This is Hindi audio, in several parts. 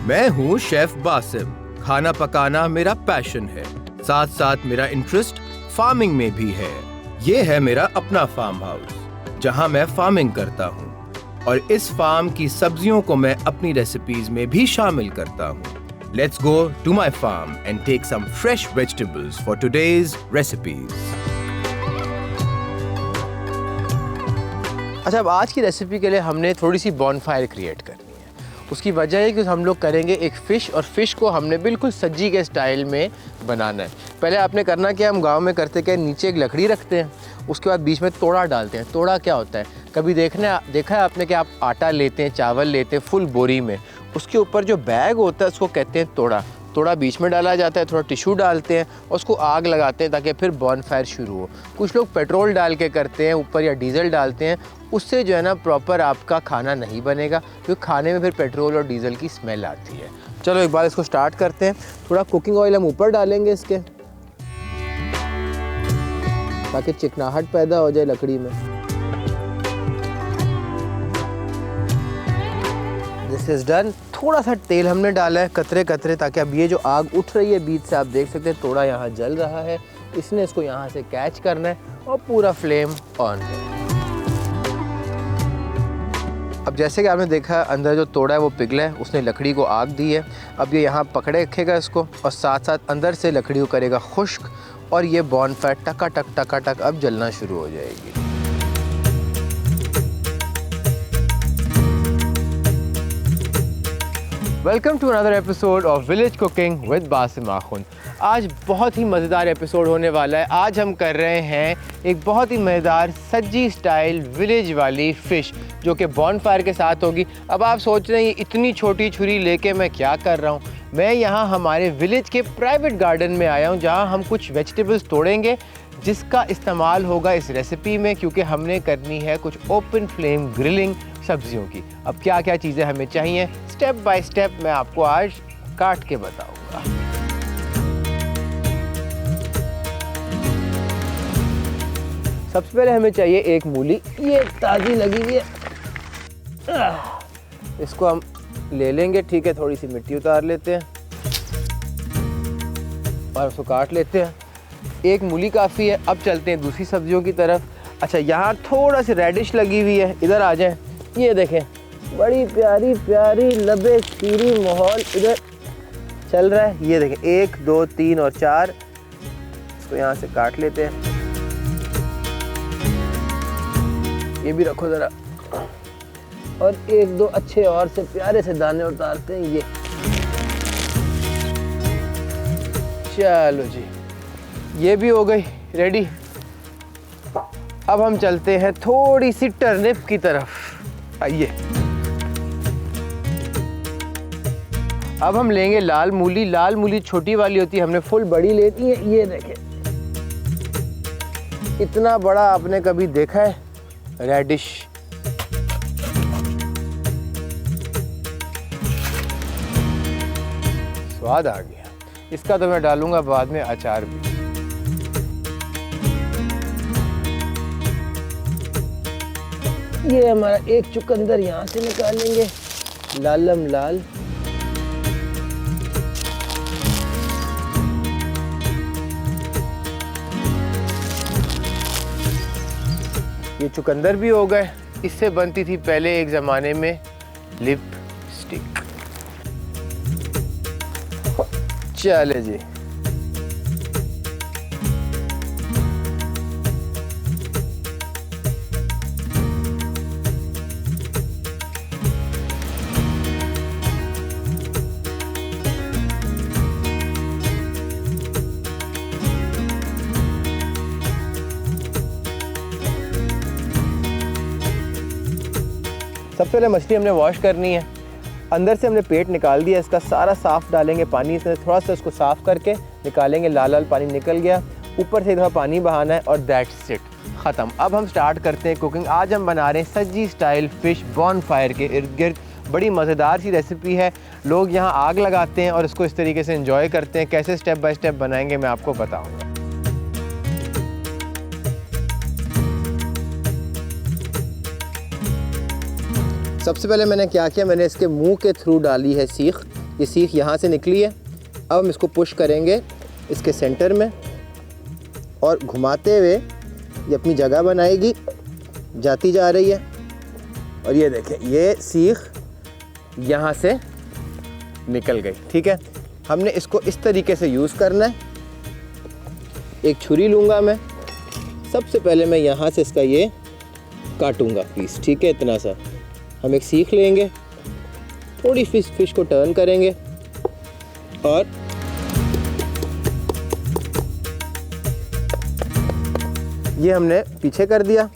मैं हूँ शेफ बासिम। खाना पकाना मेरा पैशन है, साथ साथ मेरा इंटरेस्ट फार्मिंग में भी है। ये है मेरा अपना फार्म हाउस जहाँ मैं फार्मिंग करता हूँ और इस फार्म की सब्जियों को मैं अपनी रेसिपीज में भी शामिल करता हूँ। Let's go to my farm and take some fresh vegetables for today's recipes. अच्छा, अब आज की रेसिपी के लिए हमने थोड़ी सी बॉनफायर क्रिएट करनी है। उसकी वजह है कि हम लोग करेंगे एक फ़िश, और फ़िश को हमने बिल्कुल सज्जी के स्टाइल में बनाना है। पहले आपने करना क्या, हम गांव में करते क्या, नीचे एक लकड़ी रखते हैं, उसके बाद बीच में तोड़ा डालते हैं। तोड़ा क्या होता है, कभी देखा है आपने कि आप आटा लेते हैं, चावल लेते हैं फुल बोरी में, उसके ऊपर जो बैग होता है उसको कहते हैं तोड़ा। तोड़ा बीच में डाला जाता है, थोड़ा टिश्यू डालते हैं और उसको आग लगाते हैं ताकि फिर बॉनफायर शुरू हो। कुछ लोग पेट्रोल डाल के करते हैं ऊपर या डीजल डालते हैं, उससे जो है ना प्रॉपर आपका खाना नहीं बनेगा, क्योंकि खाने में फिर पेट्रोल और डीजल की स्मेल आती है। चलो एक बार इसको स्टार्ट करते हैं। थोड़ा कुकिंग ऑयल हम ऊपर डालेंगे इसके, ताकि चिकनाहट पैदा हो जाए लकड़ी में। This is done. थोड़ा सा तेल हमने डाला है कतरे कतरे, ताकि अब ये जो आग उठ रही है बीच से, आप देख सकते हैं तोड़ा यहाँ जल रहा है, इसने इसको यहाँ से कैच करना है और पूरा फ्लेम ऑन है। अब जैसे कि आपने देखा अंदर जो तोड़ा है वो पिघला है, उसने लकड़ी को आग दी है। अब ये यहाँ पकड़े रखेगा इसको और साथ साथ अंदर से लकड़ी को करेगा खुश्क, और ये बॉनफायर टका टक अब जलना शुरू हो जाएगी। Welcome to another episode of village cooking with Basim Akhun. आज बहुत ही मज़ेदार एपिसोड होने वाला है। आज हम कर रहे हैं एक बहुत ही मज़ेदार सज्जी स्टाइल विलेज वाली फ़िश, जो कि बॉनफायर के साथ होगी। अब आप सोच रहे हैं इतनी छोटी छुरी लेके मैं क्या कर रहा हूँ। मैं यहाँ हमारे विलेज के प्राइवेट गार्डन में आया हूँ, जहाँ हम कुछ वेजिटेबल्स तोड़ेंगे जिसका इस्तेमाल होगा इस रेसिपी में, क्योंकि हमने करनी है कुछ ओपन फ्लेम ग्रिलिंग सब्जियों की। अब क्या क्या चीज़ें हमें चाहिए, स्टेप बाय स्टेप मैं आपको आज काट के बताऊंगा। सबसे पहले हमें चाहिए एक मूली, ये ताज़ी लगी हुई है, इसको हम ले लेंगे। ठीक है, थोड़ी सी मिट्टी उतार लेते हैं और उसको काट लेते हैं। एक मूली काफ़ी है। अब चलते हैं दूसरी सब्जियों की तरफ। अच्छा, यहाँ थोड़ा सी रेडिश लगी हुई है, इधर आ जाएं। ये देखें, बड़ी प्यारी प्यारी लबे शीरी माहौल इधर चल रहा है। ये देखें, 1 2 3 और 4, इसको यहाँ से काट लेते हैं। ये भी रखो ज़रा, और 1 2 अच्छे और से प्यारे से दाने उतारते हैं। ये चलो जी, ये भी हो गई रेडी। अब हम चलते हैं थोड़ी सी टर्निप की तरफ। आइए, अब हम लेंगे लाल मूली। लाल मूली छोटी वाली होती है, हमने फुल बड़ी लेनी है। ये देखें, इतना बड़ा आपने कभी देखा है रेडिश। स्वाद आ गया इसका, तो मैं डालूंगा बाद में अचार भी। ये हमारा एक चुकंदर यहाँ से निकालेंगे, लालम लाल। ये चुकंदर भी हो गए। इससे बनती थी पहले एक ज़माने में लिपस्टिक। चले जी, सबसे पहले मछली हमने वॉश करनी है। अंदर से हमने पेट निकाल दिया, इसका सारा साफ़ डालेंगे पानी से, थोड़ा सा इसको साफ़ करके निकालेंगे। लाल लाल पानी निकल गया, ऊपर से थोड़ा पानी बहाना है और दैट्स इट, ख़त्म। अब हम स्टार्ट करते हैं कुकिंग। आज हम बना रहे हैं सज्जी स्टाइल फ़िश बॉनफायर के इर्द गिर्द। बड़ी मज़ेदार सी रेसिपी है। लोग यहाँ आग लगाते हैं और इसको इस तरीके से एंजॉय करते हैं। कैसे स्टेप बाय स्टेप बनाएंगे मैं आपको बताऊँगा। सबसे पहले मैंने क्या किया, मैंने इसके मुंह के थ्रू डाली है सीख। ये सीख यहाँ से निकली है। अब हम इसको पुश करेंगे इसके सेंटर में और घुमाते हुए ये अपनी जगह बनाएगी, जाती जा रही है। और ये देखें, ये सीख यहाँ से निकल गई। ठीक है, हमने इसको इस तरीके से यूज़ करना है। एक छुरी लूँगा मैं, सबसे पहले मैं यहाँ से इसका ये काटूँगा पीस। ठीक है, इतना सा। हम एक सीख लेंगे, थोड़ी फिश को टर्न करेंगे और ये हमने पीछे कर दिया।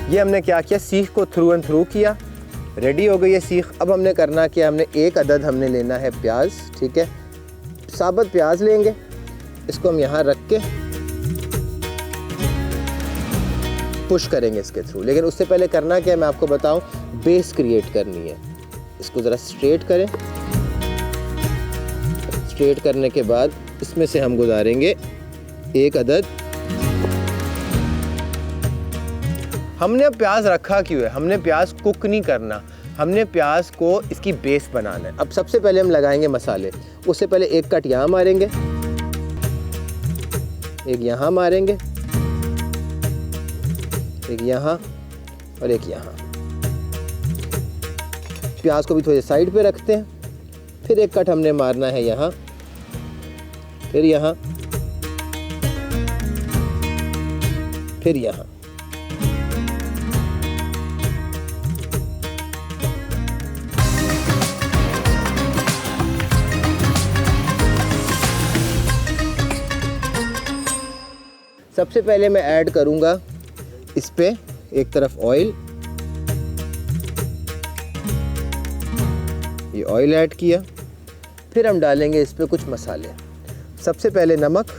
ये हमने क्या किया, सीख को थ्रू एंड थ्रू किया, रेडी हो गई है सीख। अब हमने करना क्या, हमने एक अदद हमने लेना है प्याज। ठीक है, साबुत प्याज लेंगे, इसको हम यहाँ रख के पुश करेंगे इसके थ्रू। लेकिन उससे पहले करना क्या है मैं आपको बताऊं, बेस क्रिएट करनी है। इसको ज़रा स्ट्रेट करें, स्ट्रेट करने के बाद इसमें से हम गुजारेंगे एक अदद। हमने अब प्याज रखा क्यों है, हमने प्याज कुक नहीं करना, हमने प्याज को इसकी बेस बनाना है। अब सबसे पहले हम लगाएंगे मसाले। उससे पहले एक कट यहाँ मारेंगे, एक यहाँ मारेंगे, एक यहाँ और एक यहाँ। प्याज को भी थोड़े साइड पे रखते हैं। फिर एक कट हमने मारना है यहाँ, फिर यहाँ, फिर यहाँ। सबसे पहले मैं ऐड करूंगा इस पे एक तरफ ऑयल। ये ऑयल ऐड किया, फिर हम डालेंगे इस पे कुछ मसाले। सबसे पहले नमक,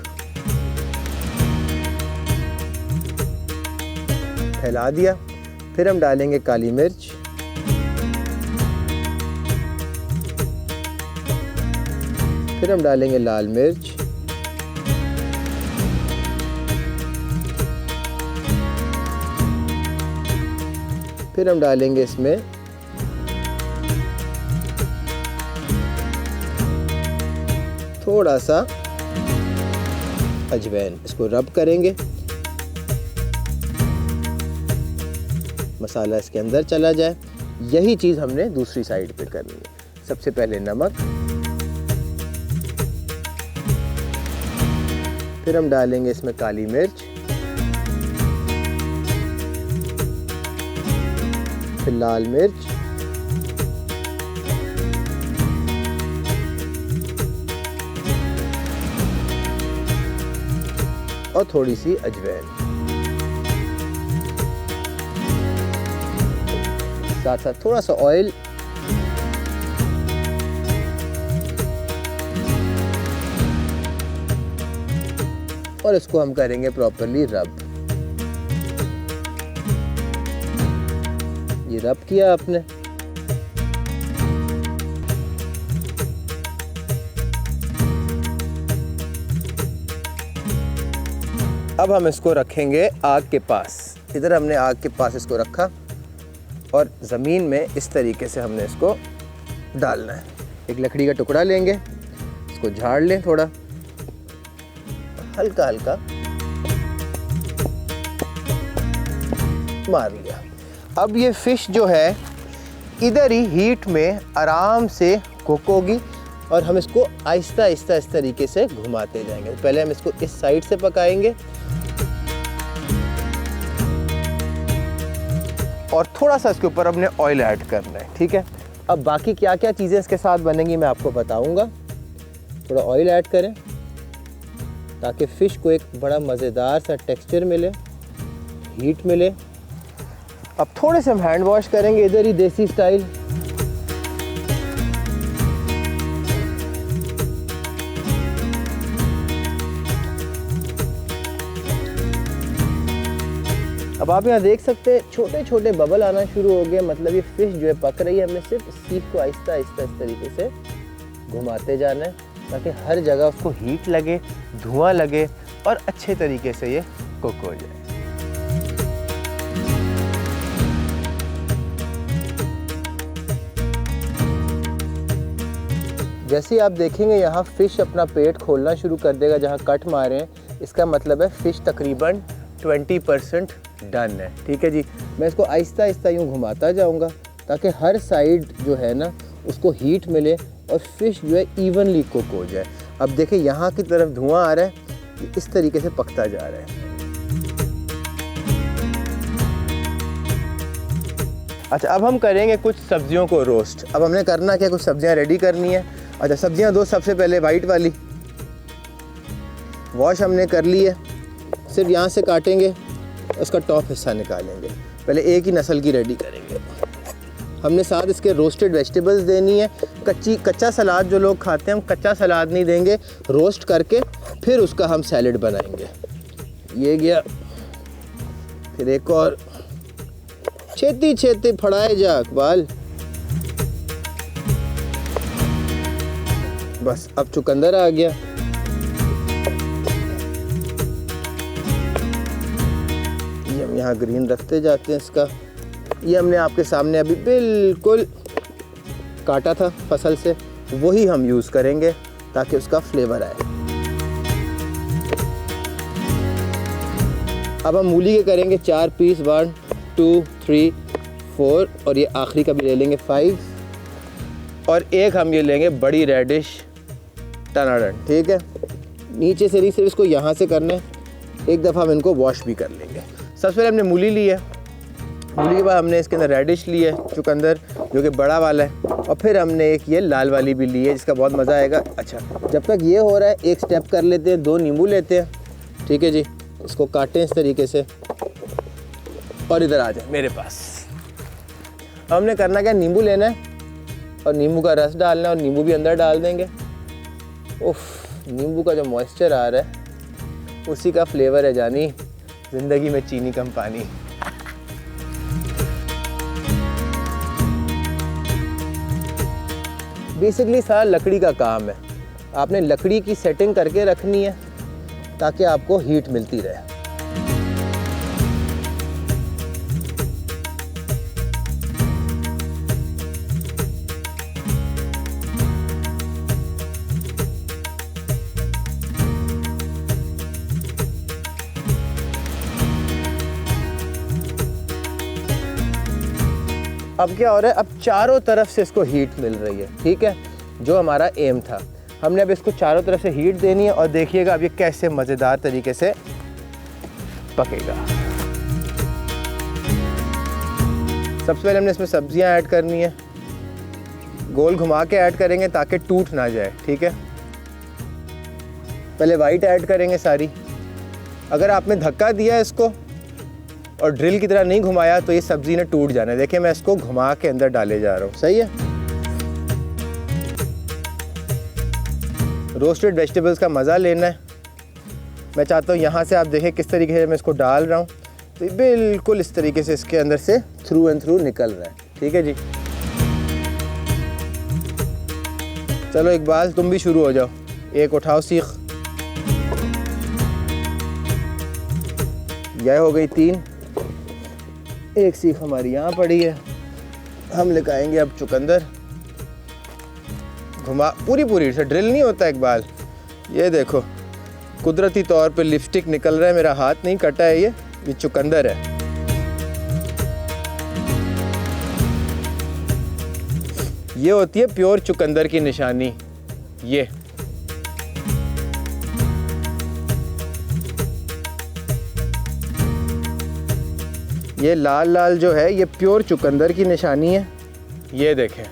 फैला दिया। फिर हम डालेंगे काली मिर्च, फिर हम डालेंगे लाल मिर्च, फिर हम डालेंगे इसमें थोड़ा सा अजवाइन। इसको रब करेंगे, मसाला इसके अंदर चला जाए। यही चीज़ हमने दूसरी साइड पे करनी है। सबसे पहले नमक, फिर हम डालेंगे इसमें काली मिर्च, फिर लाल मिर्च, और थोड़ी सी अजवाइन। साथ साथ थोड़ा सा ऑयल। और इसको हम करेंगे प्रॉपरली रब। ये रब किया आपने। अब हम इसको रखेंगे आग के पास। इधर हमने आग के पास इसको रखा और ज़मीन में इस तरीके से हमने इसको डालना है। एक लकड़ी का टुकड़ा लेंगे, इसको झाड़ लें, थोड़ा हल्का हल्का मार लिया। अब ये फ़िश जो है इधर ही हीट में आराम से कुक होगी और हम इसको आहिस्ता आहिस्ता इस तरीके से घुमाते जाएंगे। पहले हम इसको इस साइड से पकाएंगे और थोड़ा सा इसके ऊपर हमने ऑयल ऐड करना है। ठीक है, अब बाकी क्या क्या चीज़ें इसके साथ बनेंगी मैं आपको बताऊंगा। थोड़ा ऑयल ऐड करें ताकि फ़िश को एक बड़ा मज़ेदार सा टेक्सचर मिले, हीट मिले। अब थोड़े से हम हैंड वॉश करेंगे इधर ही देसी स्टाइल। अब आप यहाँ देख सकते हैं छोटे छोटे बबल आना शुरू हो गए, मतलब ये फ़िश जो है पक रही है। हमने सिर्फ सीख को आहिस्ता आहिस्ता इस तरीके से घुमाते जाना है ताकि हर जगह उसको हीट लगे, धुआं लगे और अच्छे तरीके से ये कुक हो जाए। जैसे ही आप देखेंगे यहाँ फ़िश अपना पेट खोलना शुरू कर देगा जहाँ कट मारे हैं, इसका मतलब है फ़िश तकरीबन 20% डन है। ठीक है जी, मैं इसको आहिस्ता आहिस्ता यूँ घुमाता जाऊँगा ताकि हर साइड जो है ना उसको हीट मिले और फ़िश जो है इवनली कुक हो जाए। अब देखिए यहाँ की तरफ धुआं आ रहा है, इस तरीके से पकता जा रहा है। अच्छा, अब हम करेंगे कुछ सब्जियों को रोस्ट। अब हमने करना क्या, कुछ सब्जियां रेडी करनी है। अच्छा, सब्जियां दो, सबसे पहले वाइट वाली वॉश हमने कर ली है, सिर्फ यहाँ से काटेंगे, उसका टॉप हिस्सा निकालेंगे। पहले एक ही नस्ल की रेडी करेंगे। हमने साथ इसके रोस्टेड वेजिटेबल्स देनी है। कच्चा सलाद जो लोग खाते हैं, हम कच्चा सलाद नहीं देंगे, रोस्ट करके फिर उसका हम सैलेड बनाएंगे। ये गया, फिर एक और, छेती छेती फड़ाए जा इकबाल। बस अब चुकंदर आ गया। ये हम यहाँ ग्रीन रखते जाते हैं इसका। ये हमने आपके सामने अभी बिल्कुल काटा था फसल से, वही हम यूज़ करेंगे ताकि उसका फ्लेवर आए। अब हम मूली के करेंगे 4 पीस, 1 2 3 4 और ये आखिरी का भी ले लेंगे 5, और एक हम ये लेंगे बड़ी रेडिश टनाडन। ठीक है, नीचे से नहीं, सिर्फ इसको यहाँ से करना है। एक दफ़ा हम इनको वॉश भी कर लेंगे। सबसे पहले हमने मूली ली है, मूली के बाद हमने इसके अंदर रेडिश ली है, चुकंदर जो कि बड़ा वाला है, और फिर हमने एक ये लाल वाली भी ली है जिसका बहुत मज़ा आएगा। अच्छा, जब तक ये हो रहा है एक स्टेप कर लेते हैं, 2 नींबू लेते हैं। ठीक है जी, इसको काटें इस तरीके से और इधर आ जाए मेरे पास। हमने करना क्या, नींबू लेना है और नींबू का रस डालना है और नींबू भी अंदर डाल देंगे। उफ, नींबू का जो मॉइस्चर आ रहा है उसी का फ्लेवर है जानी, ज़िंदगी में चीनी कम पानी। बेसिकली सारा लकड़ी का काम है। आपने लकड़ी की सेटिंग करके रखनी है ताकि आपको हीट मिलती रहे। अब क्या हो रहा है, अब चारों तरफ से इसको हीट मिल रही है। ठीक है, जो हमारा एम था, हमने अब इसको चारों तरफ से हीट देनी है और देखिएगा अब ये कैसे मज़ेदार तरीके से पकेगा। सबसे पहले हमने इसमें सब्जियां ऐड करनी है, गोल घुमा के ऐड करेंगे ताकि टूट ना जाए। ठीक है, पहले वाइट ऐड करेंगे सारी। अगर आपने धक्का दिया इसको और ड्रिल की तरह नहीं घुमाया तो ये सब्ज़ी ने टूट जाना है। देखिए मैं इसको घुमा के अंदर डाले जा रहा हूँ। सही है, रोस्टेड वेजिटेबल्स का मज़ा लेना है। मैं चाहता हूँ यहाँ से आप देखें किस तरीके से मैं इसको डाल रहा हूँ, तो ये बिल्कुल इस तरीके से इसके अंदर से थ्रू एंड थ्रू निकल रहा है। ठीक है जी, चलो इकबाल तुम भी शुरू हो जाओ, एक उठाओ सीख। यह हो गई 3, एक सीख हमारी यहाँ पड़ी है। हम लगाएंगे अब चुकंदर, घुमा पूरी से, ड्रिल नहीं होता इकबाल। ये देखो कुदरती तौर पे लिपस्टिक निकल रहा है, मेरा हाथ नहीं कटा है, ये चुकंदर है। ये होती है प्योर चुकंदर की निशानी। ये लाल लाल जो है ये प्योर चुकंदर की निशानी है। ये देखें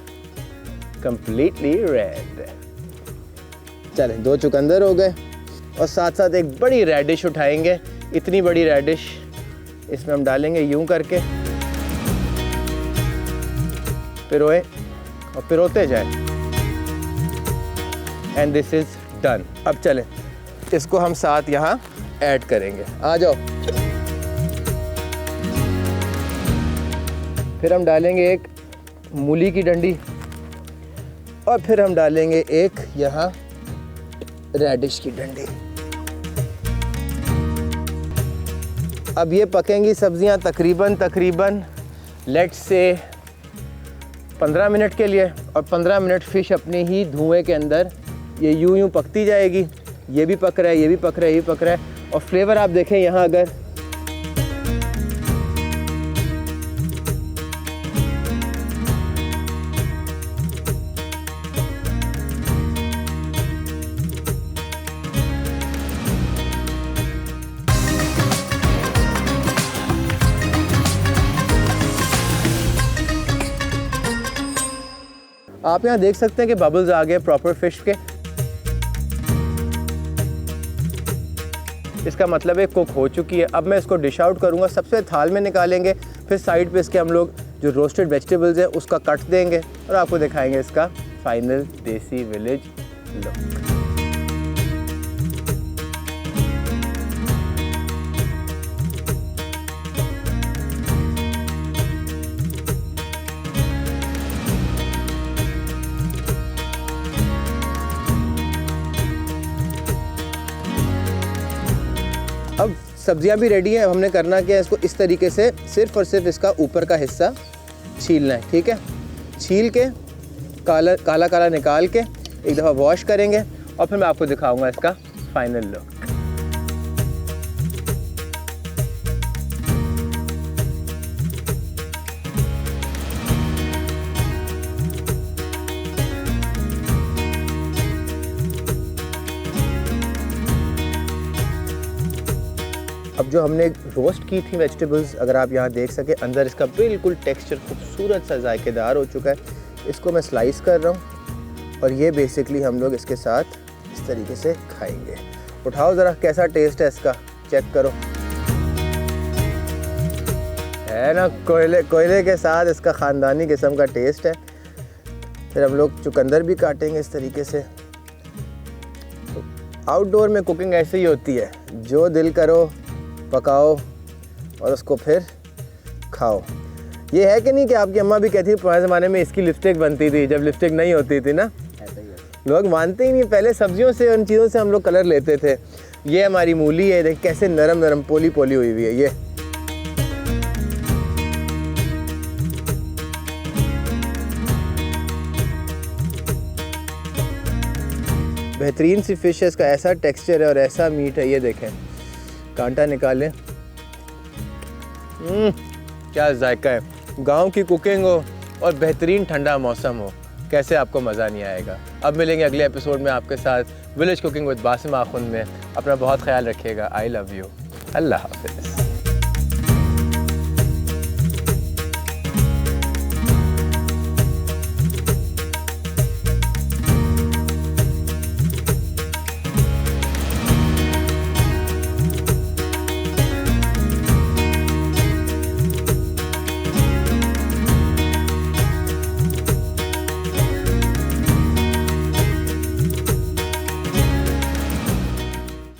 कंप्लीटली रेड। चलें 2 चुकंदर हो गए और साथ साथ एक बड़ी रेडिश उठाएंगे। इतनी बड़ी रेडिश इसमें हम डालेंगे यूं करके, पिरोए और पिरोते जाए। And this is done. अब चलें इसको हम साथ यहाँ ऐड करेंगे। आ जाओ। फिर हम डालेंगे एक मूली की डंडी और फिर हम डालेंगे एक यहाँ रेडिश की डंडी। अब ये पकेंगी सब्जियां तकरीबन लेट्स से 15 मिनट के लिए, और 15 मिनट फ़िश अपने ही धुएं के अंदर ये यूं पकती जाएगी। ये भी पक रहा है, ये भी पक रहा है, ये भी पक रहा है। और फ्लेवर आप देखें यहाँ, अगर आप यहाँ देख सकते हैं कि बबल्स आ गए प्रॉपर फिश के। इसका मतलब है कुक हो चुकी है। अब मैं इसको डिश आउट करूँगा, सबसे थाल में निकालेंगे, फिर साइड पे इसके हम लोग जो रोस्टेड वेजिटेबल्स है उसका कट देंगे और आपको दिखाएंगे इसका फाइनल देसी विलेज लुक। अब सब्जियां भी रेडी हैं। अब हमने करना क्या है, इसको इस तरीके से सिर्फ और सिर्फ इसका ऊपर का हिस्सा छीलना है। ठीक है, छील के काला काला निकाल के एक दफ़ा वॉश करेंगे और फिर मैं आपको दिखाऊंगा इसका फाइनल लुक। अब जो हमने रोस्ट की थी वेजिटेबल्स, अगर आप यहाँ देख सके, अंदर इसका बिल्कुल टेक्सचर खूबसूरत सा जायकेदार हो चुका है। इसको मैं स्लाइस कर रहा हूँ और ये बेसिकली हम लोग इसके साथ इस तरीके से खाएंगे। उठाओ ज़रा, कैसा टेस्ट है इसका, चेक करो। है ना, कोयले के साथ इसका ख़ानदानी किस्म का टेस्ट है। फिर हम लोग चुकंदर भी काटेंगे इस तरीके से। तो आउटडोर में कुकिंग ऐसे ही होती है, जो दिल करो पकाओ और उसको फिर खाओ। ये है कि नहीं कि आपकी अम्मा भी कहती थी पुराने ज़माने में इसकी लिपस्टिक बनती थी, जब लिपस्टिक नहीं होती थी ना। लोग मानते ही नहीं, पहले सब्जियों से, उन चीज़ों से हम लोग कलर लेते थे। ये हमारी मूली है, देख कैसे नरम नरम पोली पोली हुई हुई है। ये बेहतरीन सी फिश है, इसका ऐसा टेक्सचर है और ऐसा मीट है। ये देखें, कांटा निकालें, क्या जायका है। गांव की कुकिंग हो और बेहतरीन ठंडा मौसम हो, कैसे आपको मज़ा नहीं आएगा। अब मिलेंगे अगले एपिसोड में आपके साथ village cooking with Basim Akhund में। अपना बहुत ख्याल रखिएगा। I love you. अल्लाह हाफिज़।